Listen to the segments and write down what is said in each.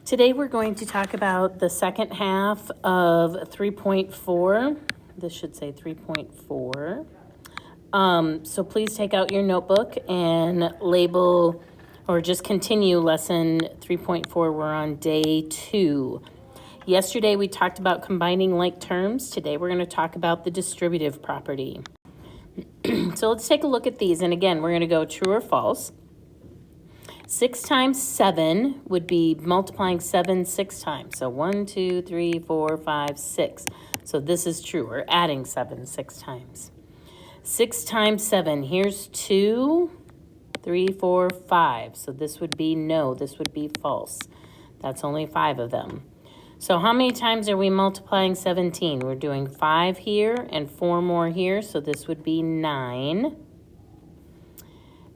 Today we're going to talk about the second half of 3.4. This should say 3.4. So please take out your notebook and label or just continue lesson 3.4. We're on day 2. Yesterday we talked about combining like terms. Today we're going to talk about the distributive property. So let's take a look at these. And again, we're going to go true or false. 6 times 7 would be multiplying 7 6 times. So 1, 2, 3, 4, 5, 6. So this is true. We're adding 7 6 times. 6 times 7. Here's 2, 3, 4, 5. So this would be no. This would be false. That's only 5 of them. So how many times are we multiplying 17? We're doing 5 here and 4 more here. So this would be 9.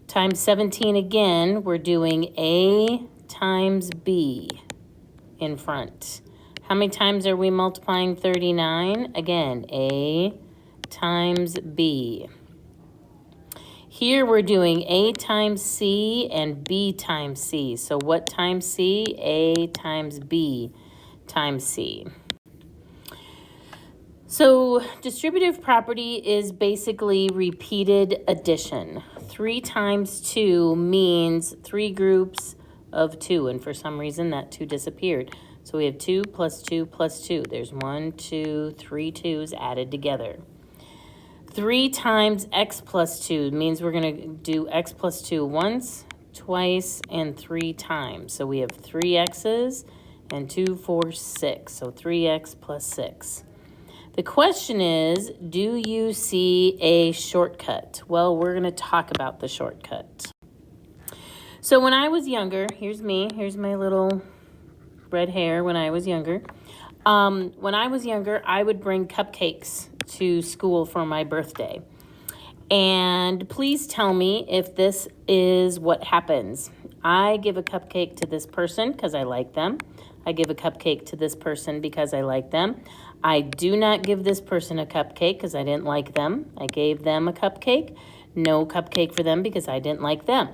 Times 17 again, we're doing A times B in front. How many times are we multiplying 39? Again, A times B. Here we're doing A times C and B times C. So what times C? A times B times C. So distributive property is basically repeated addition. 3 times 2 means 3 groups of 2, and for some reason that 2 disappeared. So we have 2 plus 2 plus 2. There's 1, 2, 3 2s added together. 3 times x plus 2 means we're going to do x plus 2 once, twice, and 3 times. So we have 3 x's and 2, 4, 6. So 3x plus 6. The question is, do you see a shortcut? Well, we're going to talk about the shortcut. So when I was younger, here's me. Here's my little red hair when I was younger. When I was younger, I would bring cupcakes to school for my birthday. And please tell me if this is what happens. I give a cupcake to this person because I like them. I give a cupcake to this person because I like them. I do not give this person a cupcake because I didn't like them. I gave them a cupcake. No cupcake for them because I didn't like them.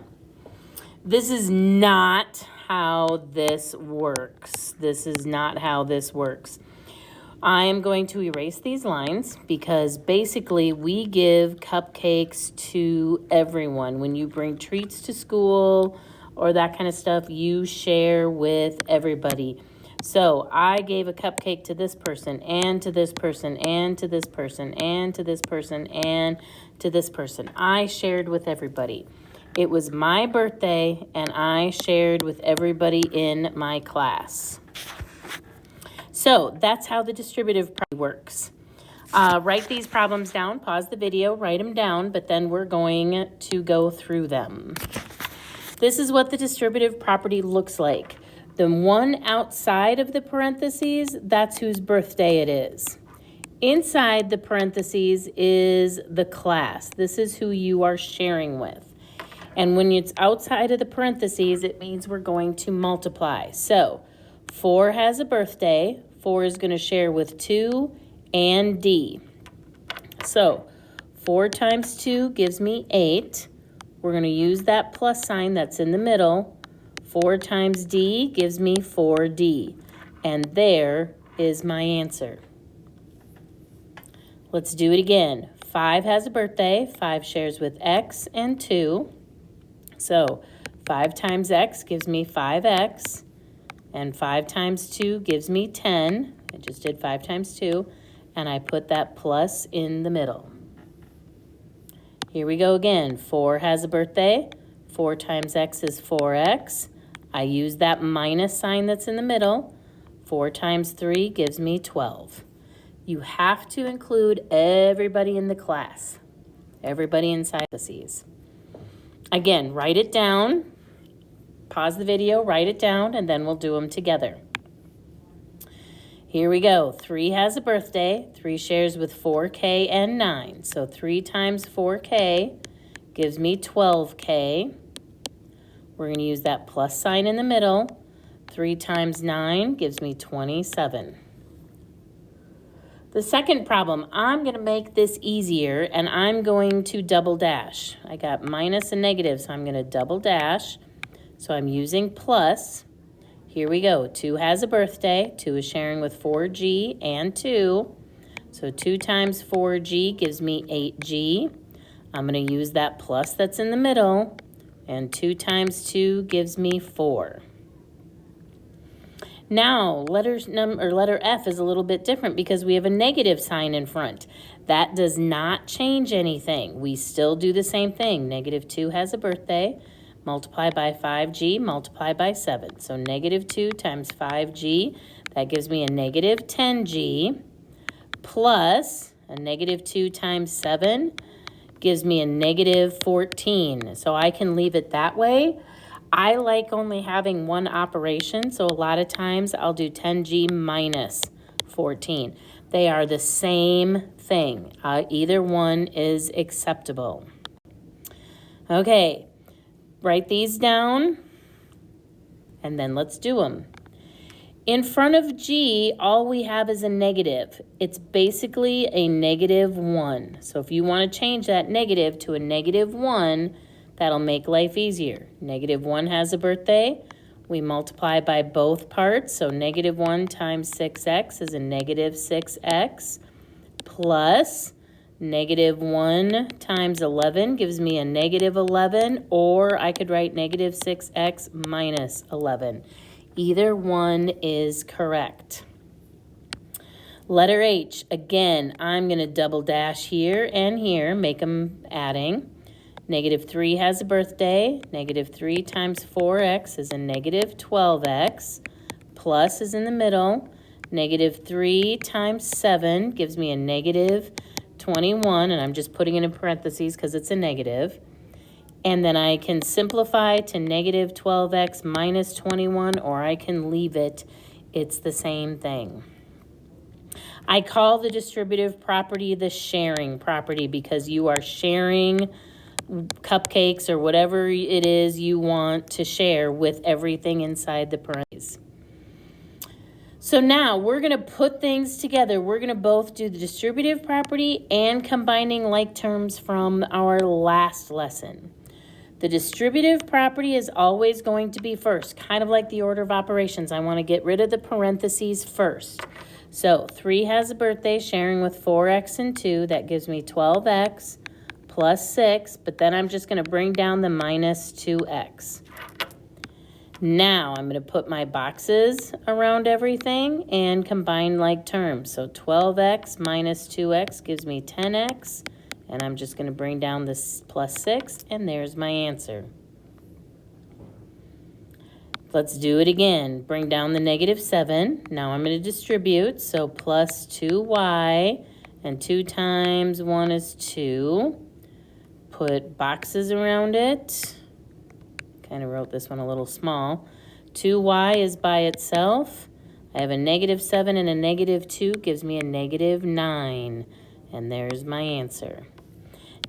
This is not how this works. This is not how this works. I am going to erase these lines because basically we give cupcakes to everyone. When you bring treats to school or that kind of stuff, you share with everybody. So I gave a cupcake to this person and to this person and to this person and to this person and to this person. I shared with everybody. It was my birthday and I shared with everybody in my class. So that's how the distributive property works. Write these problems down, pause the video, write them down, but then we're going to go through them. This is what the distributive property looks like. The one outside of the parentheses, that's whose birthday it is. Inside the parentheses is the class. This is who you are sharing with. And when it's outside of the parentheses, it means we're going to multiply. So 4 has a birthday. 4 is going to share with 2 and D. So 4 times 2 gives me 8. We're going to use that plus sign that's in the middle. 4 times D gives me 4D. And there is my answer. Let's do it again. 5 has a birthday. 5 shares with X and 2. So 5 times X gives me 5X. And 5 times 2 gives me 10. I just did 5 times 2. And I put that plus in the middle. Here we go again. 4 has a birthday. 4 times X is 4X. I use that minus sign that's in the middle. 4 times 3 gives me 12. You have to include everybody in the class. Everybody inside the C's. Again, write it down. Pause the video, write it down, and then we'll do them together. Here we go. 3 has a birthday. 3 shares with 4K and 9. So 3 times 4K gives me 12K. We're going to use that plus sign in the middle. 3 times 9 gives me 27. The second problem, I'm going to make this easier, and I'm going to double dash. I got minus and negative, so I'm going to double dash. So I'm using plus. Here we go. 2 has a birthday. 2 is sharing with 4G and 2. So 2 times 4G gives me 8G. I'm going to use that plus that's in the middle. And 2 times 2 gives me 4. Now, letter F is a little bit different because we have a negative sign in front. That does not change anything. We still do the same thing. Negative 2 has a birthday. Multiply by 5G, multiply by 7. So negative 2 times 5G, that gives me a negative 10G, plus a negative 2 times 7 gives me a negative 14. So I can leave it that way. I like only having one operation, so a lot of times I'll do 10G minus 14. They are the same thing. Either one is acceptable. Okay, write these down, and then let's do them. In front of G, all we have is a negative. It's basically a negative 1. So if you want to change that negative to a negative 1, that'll make life easier. Negative 1 has a birthday. We multiply by both parts. So negative 1 times 6x is a negative 6x, plus negative 1 times 11 gives me a negative 11, or I could write negative 6x minus 11. Either one is correct. Letter H, again, I'm going to double dash here and here, make them adding. Negative 3 has a birthday. Negative 3 times 4x is a negative 12x. Plus is in the middle. Negative 3 times 7 gives me a negative 21, and I'm just putting it in parentheses because it's a negative. And then I can simplify to negative 12x minus 21, or I can leave it. It's the same thing. I call the distributive property the sharing property because you are sharing cupcakes or whatever it is you want to share with everything inside the parentheses. So now we're going to put things together. We're going to both do the distributive property and combining like terms from our last lesson. The distributive property is always going to be first, kind of like the order of operations. I want to get rid of the parentheses first. So 3 has a birthday, sharing with 4x and 2. That gives me 12x. Plus 6, but then I'm just going to bring down the minus 2x. Now I'm going to put my boxes around everything and combine like terms. So 12x minus 2x gives me 10x, and I'm just going to bring down this plus 6, and there's my answer. Let's do it again. Bring down the negative 7. Now I'm going to distribute, so plus 2y, and 2 times 1 is 2. Put boxes around it. Kind of wrote this one a little small. 2y is by itself. I have a negative 7 and a negative 2 gives me a negative 9. And there's my answer.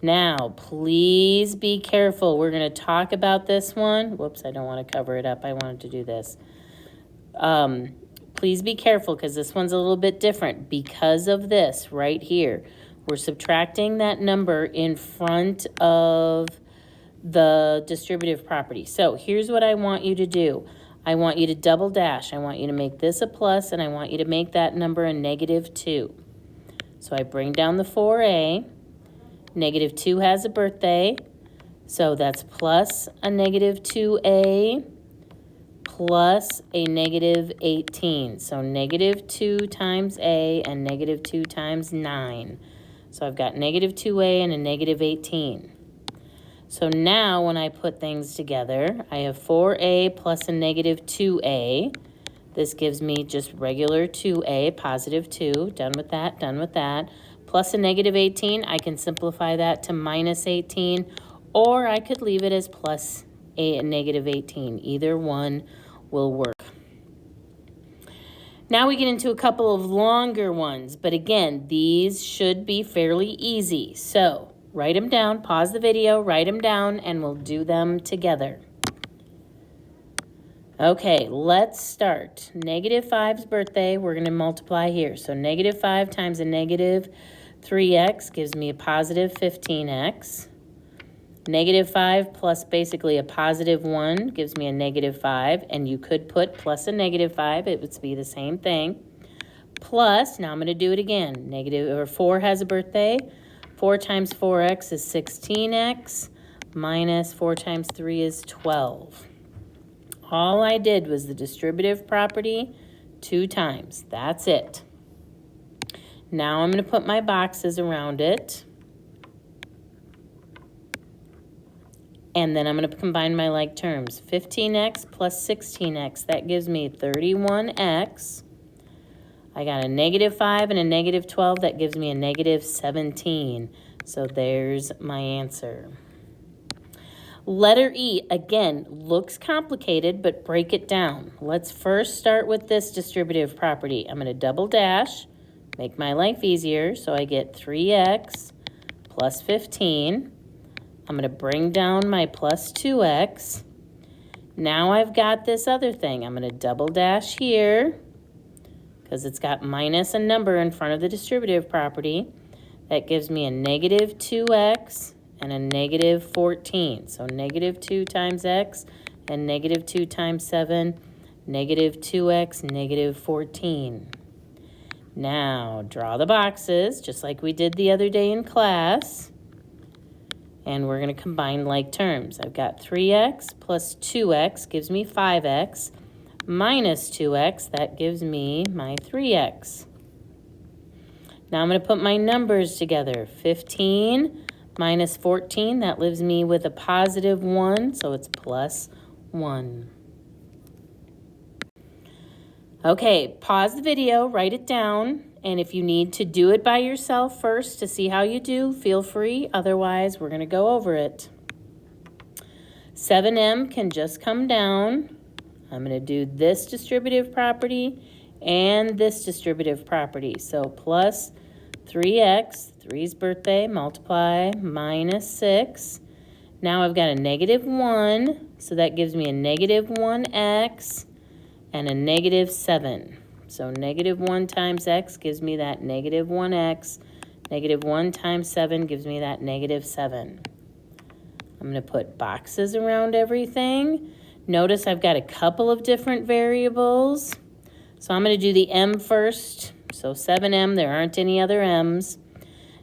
Now, please be careful. We're going to talk about this one. Whoops, I don't want to cover it up. I wanted to do this. Please be careful because this one's a little bit different because of this right here. We're subtracting that number in front of the distributive property. So here's what I want you to do. I want you to double dash. I want you to make this a plus, and I want you to make that number a negative 2. So I bring down the 4a. Negative 2 has a birthday. So that's plus a negative 2a plus a negative 18. So negative 2 times a and negative 2 times 9. So I've got negative 2a and a negative 18. So now when I put things together, I have 4a plus a negative 2a. This gives me just regular 2a, positive 2. Done with that, done with that. Plus a negative 18, I can simplify that to minus 18, or I could leave it as plus a negative 18. Either one will work. Now we get into a couple of longer ones, but again, these should be fairly easy. So write them down, pause the video, write them down, and we'll do them together. Okay, let's start. Negative 5's birthday, we're going to multiply here. So negative 5 times a negative 3x gives me a positive 15x. Negative 5 plus basically a positive 1 gives me a negative 5, and you could put plus a negative 5. It would be the same thing. Plus, now I'm going to do it again. 4 has a birthday. 4 times 4x is 16x, minus 4 times 3 is 12. All I did was the distributive property 2 times. That's it. Now I'm going to put my boxes around it. And then I'm going to combine my like terms. 15x plus 16x, that gives me 31x. I got a negative 5 and a negative 12, that gives me a negative 17. So there's my answer. Letter E, again, looks complicated, but break it down. Let's first start with this distributive property. I'm going to double dash, make my life easier, so I get 3x plus 15. I'm going to bring down my plus 2x. Now I've got this other thing. I'm going to double dash here because it's got minus a number in front of the distributive property. That gives me a negative 2x and a negative 14. So negative 2 times x and negative 2 times 7, negative 2x, negative 14. Now draw the boxes just like we did the other day in class. And we're going to combine like terms. I've got 3x plus 2x gives me 5x, minus 2x, that gives me my 3x. Now I'm going to put my numbers together. 15 minus 14, that leaves me with a positive 1, so it's plus 1. Okay, pause the video, write it down. And if you need to do it by yourself first to see how you do, feel free. Otherwise, we're going to go over it. 7m can just come down. I'm going to do this distributive property and this distributive property. So plus 3x, 3's birthday, multiply, minus 6. Now I've got a negative 1, so that gives me a negative 1x and a negative 7. So negative 1 times x gives me that negative 1x. Negative 1 times 7 gives me that negative 7. I'm going to put boxes around everything. Notice I've got a couple of different variables. So I'm going to do the m first. So 7m, there aren't any other m's.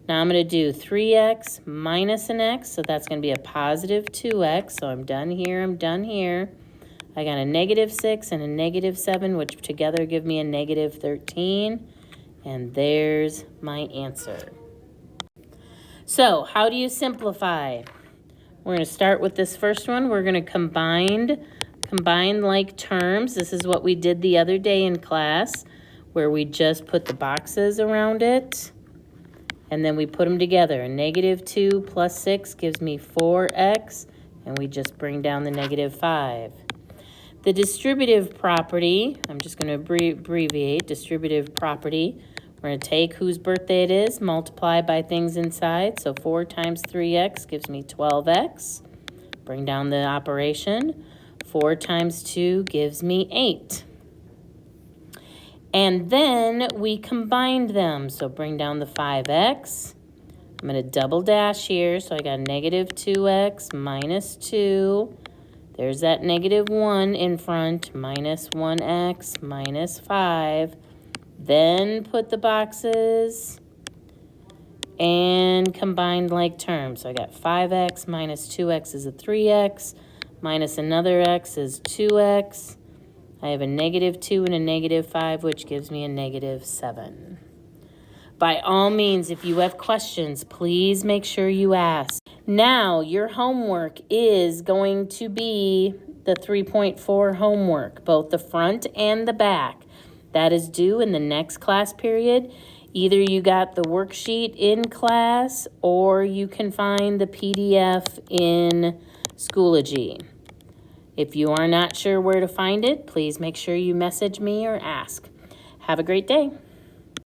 Now I'm going to do 3x minus an x. So that's going to be a positive 2x. So I'm done here, I'm done here. I got a negative 6 and a negative 7, which together give me a negative 13. And there's my answer. So how do you simplify? We're going to start with this first one. We're going to combine like terms. This is what we did the other day in class, where we just put the boxes around it. And then we put them together. A negative 2 plus 6 gives me 4x. And we just bring down the negative 5. The distributive property, I'm just going to abbreviate, distributive property. We're going to take whose birthday it is, multiply by things inside. So 4 times 3x gives me 12x. Bring down the operation. 4 times 2 gives me 8. And then we combined them. So bring down the 5x. I'm going to double dash here. So I got negative 2x minus 2. There's that negative 1 in front, minus 1x, minus 5. Then put the boxes and combined like terms. So I got 5x minus 2x is a 3x, minus another x is 2x. I have a negative 2 and a negative 5, which gives me a negative 7. By all means, if you have questions, please make sure you ask. Now, your homework is going to be the 3.4 homework, both the front and the back. That is due in the next class period. Either you got the worksheet in class or you can find the PDF in Schoology. If you are not sure where to find it, please make sure you message me or ask. Have a great day.